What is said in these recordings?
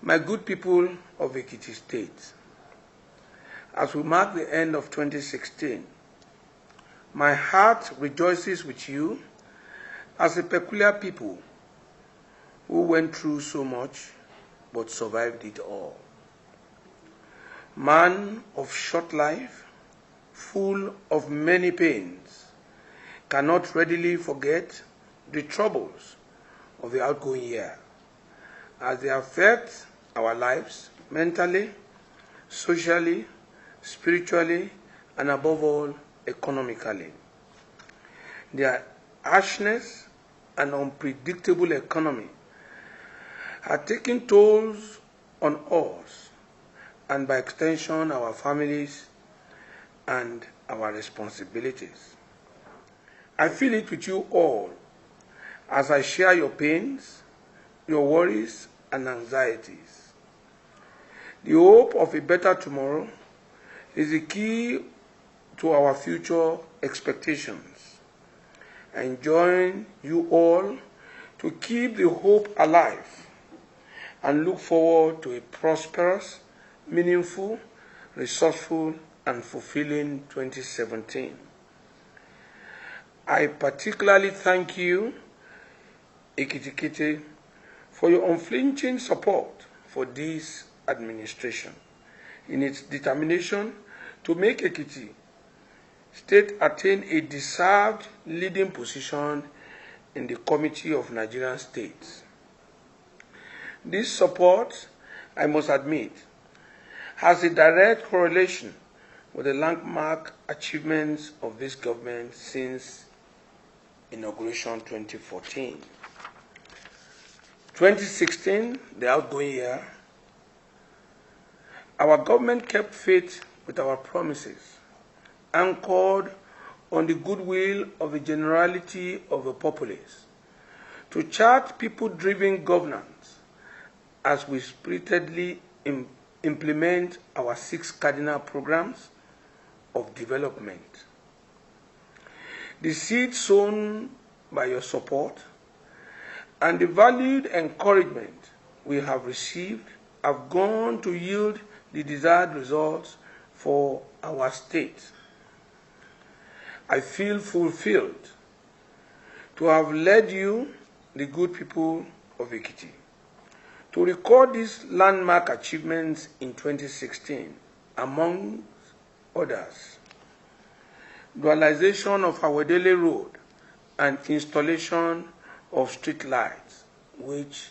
My good people of Ekiti State, as we mark the end of 2016, my heart rejoices with you as a peculiar people who went through so much but survived it all. Man of short life, full of many pains, cannot readily forget the troubles of the outgoing year as they affect our lives mentally, socially, spiritually, and above all, economically. Their harshness and unpredictable economy are taking tolls on us and by extension our families and our responsibilities. I feel it with you all as I share your pains, your worries, and anxieties. The hope of a better tomorrow is the key to our future expectations. I join you all to keep the hope alive and look forward to a prosperous, meaningful, resourceful, and fulfilling 2017. I particularly thank you, Ekiti, for your unflinching support for this administration in its determination to make Ekiti State attain a deserved leading position in the Committee of Nigerian States. This support, I must admit, has a direct correlation with the landmark achievements of this government since inauguration 2014. 2016, the outgoing year, our government kept faith with our promises, anchored on the goodwill of the generality of the populace, to chart people-driven governance as we spiritedly implement our 6 cardinal programs of development. The seeds sown by your support and the valued encouragement we have received have gone to yield the desired results for our state. I feel fulfilled to have led you, the good people of Ekiti, to record these landmark achievements in 2016, among others: dualization of Awedele Road and installation of street lights, which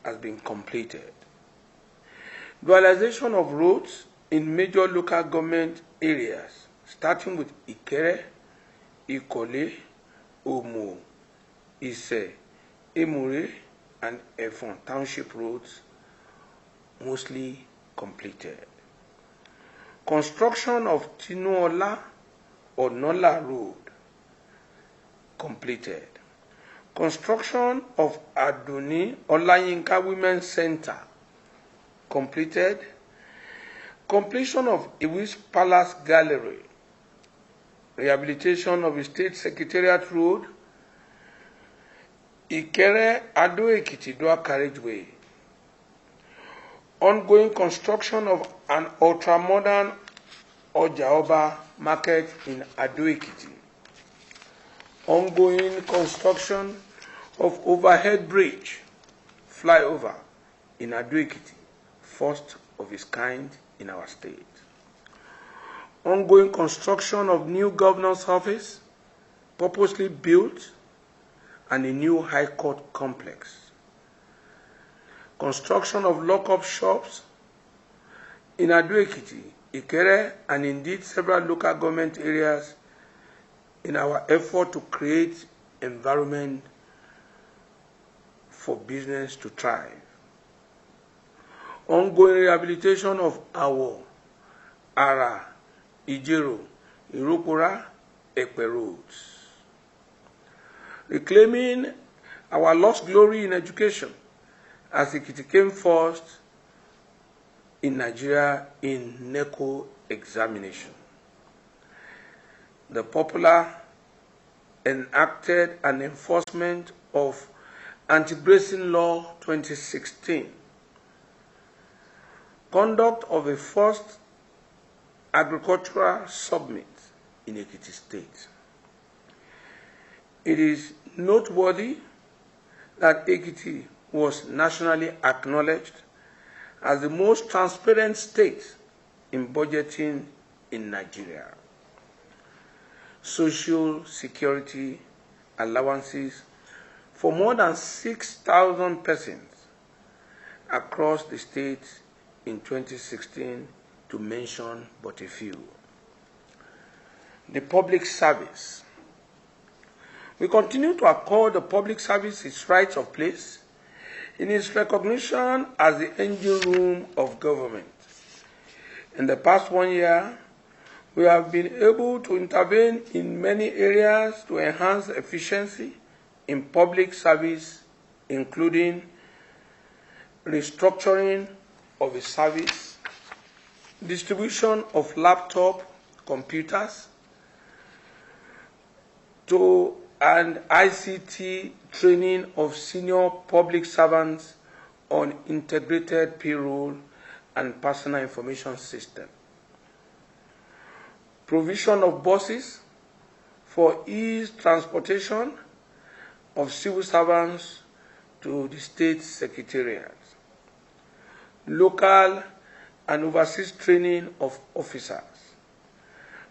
has been completed. Dualization of roads in major local government areas, starting with Ikere, Ikole, Omo, Ise, Emure, and Efon township roads, mostly completed. Construction of Tinuola or Nola Road, completed. Construction of Adoni Olayinka Women's Center, completed. Completion of Iwis Palace Gallery. Rehabilitation of the State Secretariat Road, Ikere Ado Ekiti Dua Carriageway. Ongoing construction of an ultra-modern Ojaoba market in Ado Ekiti. Ongoing construction of overhead bridge, flyover in Ado Ekiti, first of its kind in our state. Ongoing construction of new governor's office, purposely built, and a new high court complex. Construction of lock-up shops in Ado Ekiti, Ikere, and indeed several local government areas in our effort to create environment for business to thrive. Ongoing rehabilitation of Awo, Ara, Ijero, Irokora, Ekpe roads. Reclaiming our lost glory in education as Ekiti came first in Nigeria in NECO examination. The popular enacted an enforcement of Anti-Grazing Law 2016, conduct of a first agricultural summit in Ekiti State. It is noteworthy that Ekiti was nationally acknowledged as the most transparent state in budgeting in Nigeria. Social security allowances for more than 6,000 persons across the state in 2016, to mention but a few. The public service. We continue to accord the public service its rights of place in its recognition as the engine room of government. In the past 1 year, we have been able to intervene in many areas to enhance efficiency in public service, including restructuring of a service, distribution of laptop computers, and ICT training of senior public servants on integrated payroll and personal information system. Provision of buses for ease transportation of civil servants to the state secretariats. Local and overseas training of officers.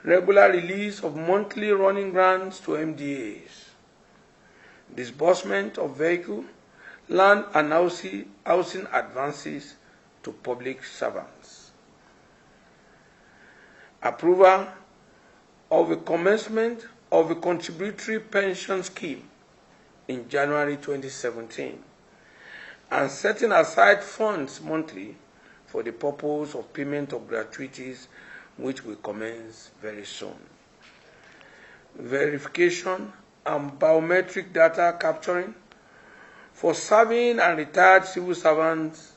Regular release of monthly running grants to MDAs. Disbursement of vehicle, land and housing advances to public servants. Approval of the commencement of a contributory pension scheme in January 2017, and setting aside funds monthly for the purpose of payment of gratuities, which will commence very soon. Verification and biometric data capturing for serving and retired civil servants,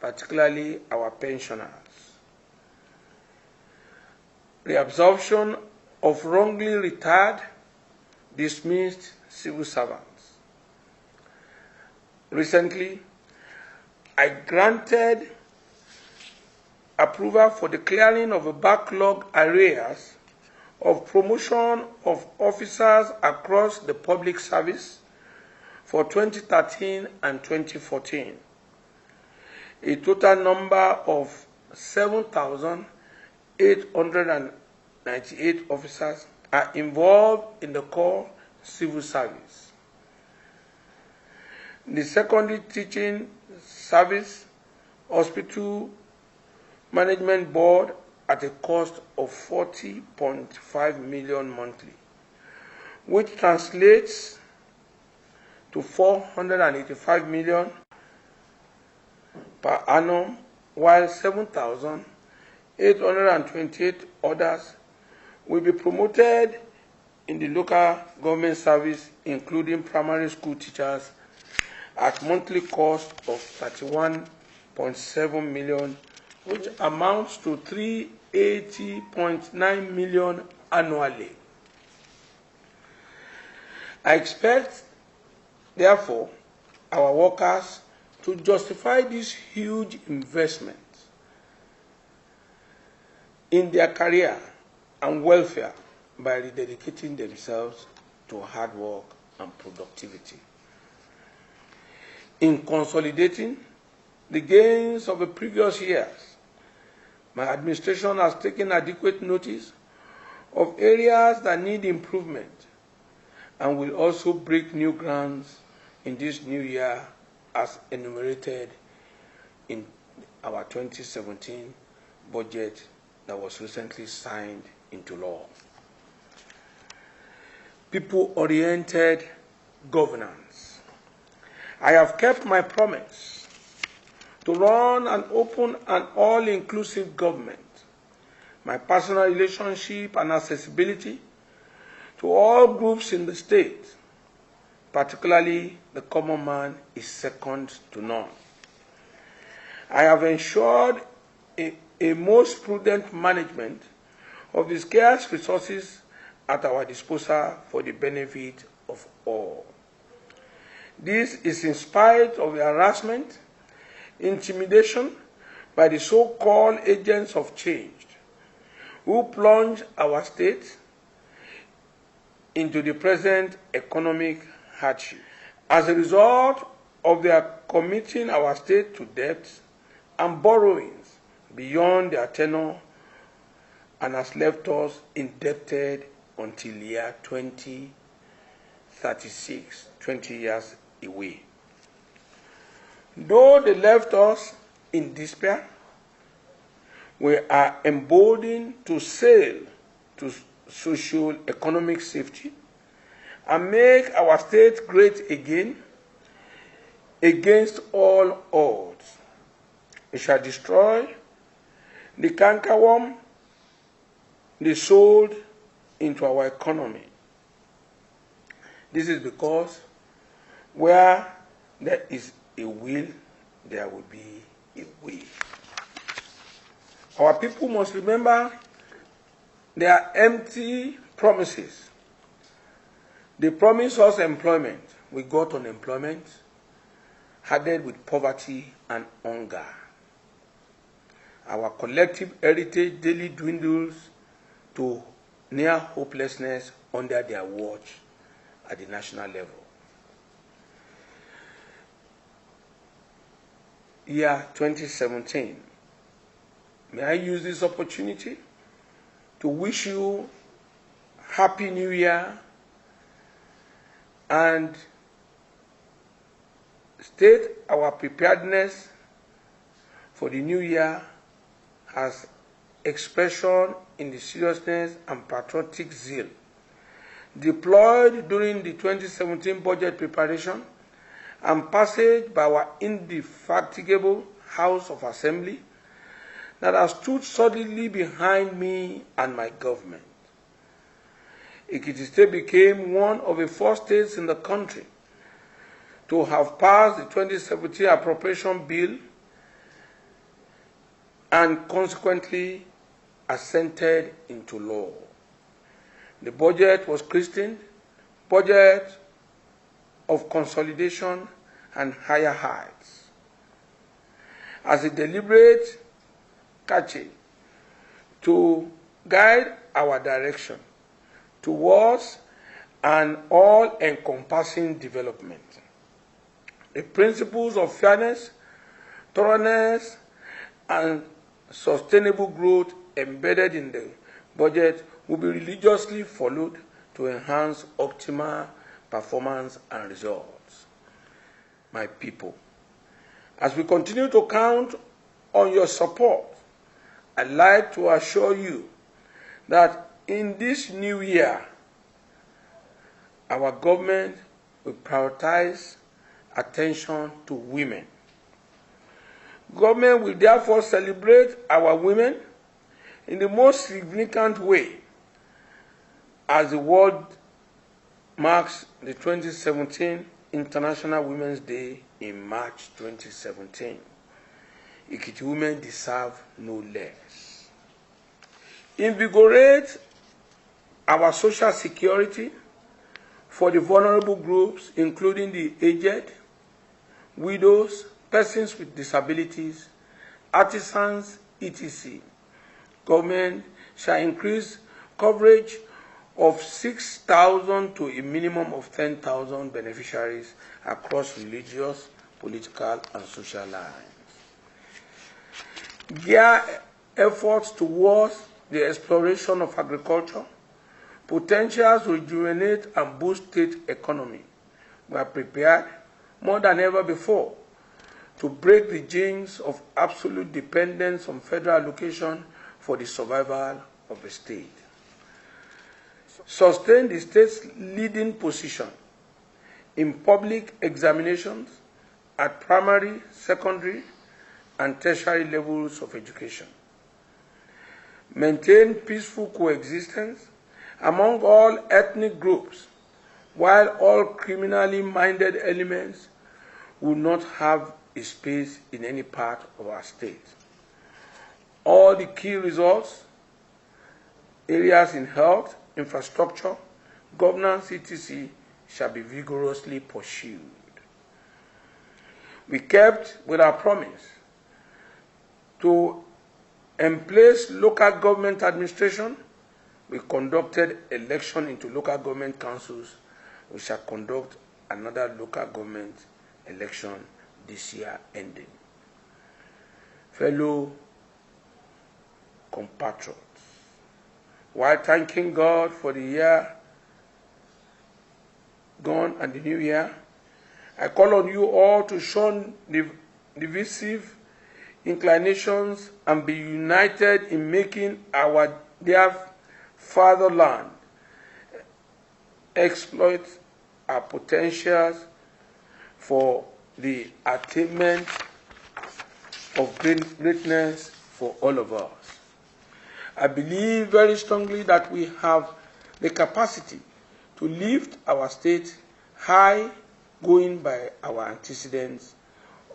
particularly our pensioners. Reabsorption of wrongly retired, dismissed civil servants. Recently, I granted approval for the clearing of a backlog arrears of promotion of officers across the public service for 2013 and 2014. A total number of 7,898 officers are involved in the core civil service. The secondary teaching service hospital management board at a cost of 40.5 million monthly, which translates to 485 million per annum, while 7,828 others will be promoted in the local government service, including primary school teachers, at monthly cost of 31.7 million, which amounts to 380.9 million annually. I expect, therefore, our workers to justify this huge investment in their career and welfare by rededicating themselves to hard work and productivity. In consolidating the gains of the previous years, my administration has taken adequate notice of areas that need improvement and will also break new grounds in this new year as enumerated in our 2017 budget that was recently signed into law. People-oriented governance. I have kept my promise to run an open and all-inclusive government. My personal relationship and accessibility to all groups in the state, particularly the common man, is second to none. I have ensured a most prudent management of the scarce resources at our disposal for the benefit of all. This is in spite of the harassment, intimidation by the so-called agents of change, who plunged our state into the present economic hardship. As a result of their committing our state to debt and borrowings beyond their tenure, and has left us indebted until year 2036, 20 years away. Though they left us in despair, we are emboldened to sail to socio-economic safety and make our state great again against all odds. We shall destroy the cankerworm they sold into our economy. This is because where there is a will, there will be a way. Our people must remember their empty promises. They promised us employment. We got unemployment, added with poverty and hunger. Our collective heritage daily dwindles to near hopelessness under their watch at the national level. Year 2017. May I use this opportunity to wish you Happy New Year and state our preparedness for the new year as expression in the seriousness and patriotic zeal deployed during the 2017 budget preparation and passage by our indefatigable House of Assembly that has stood solidly behind me and my government. Ekiti State became one of the first states in the country to have passed the 2017 appropriation bill and consequently assented into law. The budget was christened Budget of Consolidation and Higher Heights as a deliberate catchy to guide our direction towards an all-encompassing development. The principles of fairness, thoroughness, and sustainable growth embedded in the budget will be religiously followed to enhance optimal performance and results. My people, as we continue to count on your support, I'd like to assure you that in this new year, our government will prioritize attention to women. Government will therefore celebrate our women in the most significant way as the world marks the 2017 International Women's Day in March 2017. Ekiti women deserve no less. Invigorate our social security for the vulnerable groups, including the aged, widows, persons with disabilities, artisans, etc. Government shall increase coverage of 6,000 to a minimum of 10,000 beneficiaries across religious, political, and social lines. Gear efforts towards the exploration of agriculture, potentials to rejuvenate and boost state economy. We are prepared more than ever before to break the jinx of absolute dependence on federal allocation for the survival of the state. Sustain the state's leading position in public examinations at primary, secondary, and tertiary levels of education. Maintain peaceful coexistence among all ethnic groups, while all criminally minded elements will not have a space in any part of our state. All the key results, areas in health, infrastructure, governance, etc., shall be vigorously pursued. We kept with our promise to emplace local government administration. We conducted election into local government councils. We shall conduct another local government election this year ending. Fellow compatriots, while thanking God for the year gone and the new year, I call on you all to shun divisive inclinations and be united in making our dear fatherland exploit our potentials for the attainment of greatness for all of us. I believe very strongly that we have the capacity to lift our state high, going by our antecedents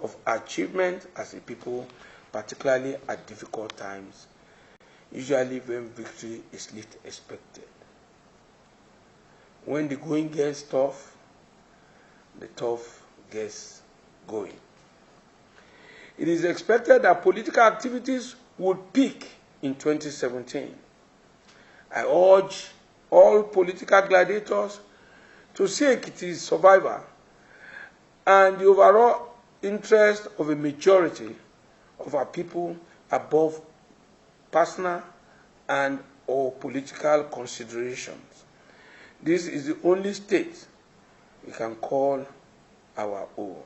of achievement as a people, particularly at difficult times, usually when victory is least expected. When the going gets tough, the tough gets going. It is expected that political activities would peak in 2017. I urge all political gladiators to seek its survival and the overall interest of a majority of our people above personal and or political considerations. This is the only state we can call our own.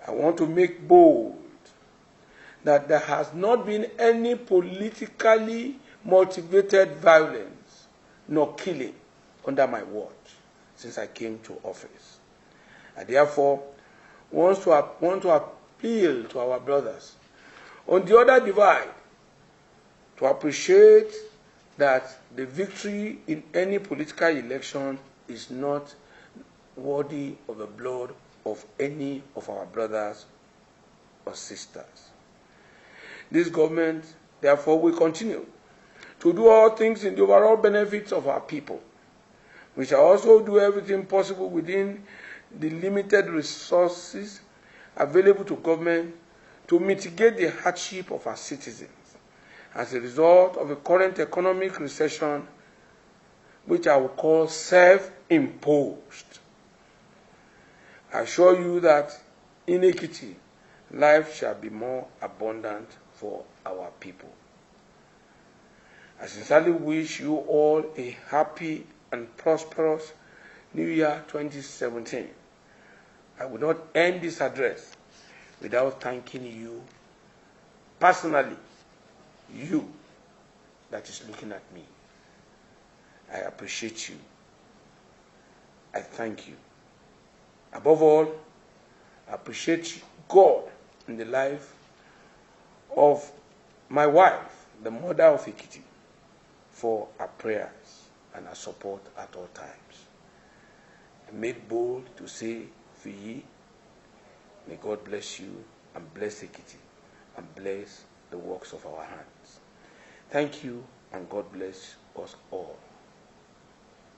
I want to make bold that there has not been any politically motivated violence nor killing under my watch since I came to office. I therefore want to appeal to our brothers on the other divide to appreciate that the victory in any political election is not worthy of the blood of any of our brothers or sisters. This government, therefore, will continue to do all things in the overall benefits of our people. We shall also do everything possible within the limited resources available to government to mitigate the hardship of our citizens as a result of the current economic recession, which I will call self-imposed. I assure you that in Ekiti, life shall be more abundant for our people. I sincerely wish you all a happy and prosperous New Year 2017. I will not end this address without thanking you personally, you that is looking at me. I appreciate you. I thank you. Above all, I appreciate God in the life of my wife, the mother of Ekiti, for her prayers and her support at all times. I made bold to say, Fiyi, may God bless you and bless Ekiti and bless the works of our hands. Thank you and God bless us all.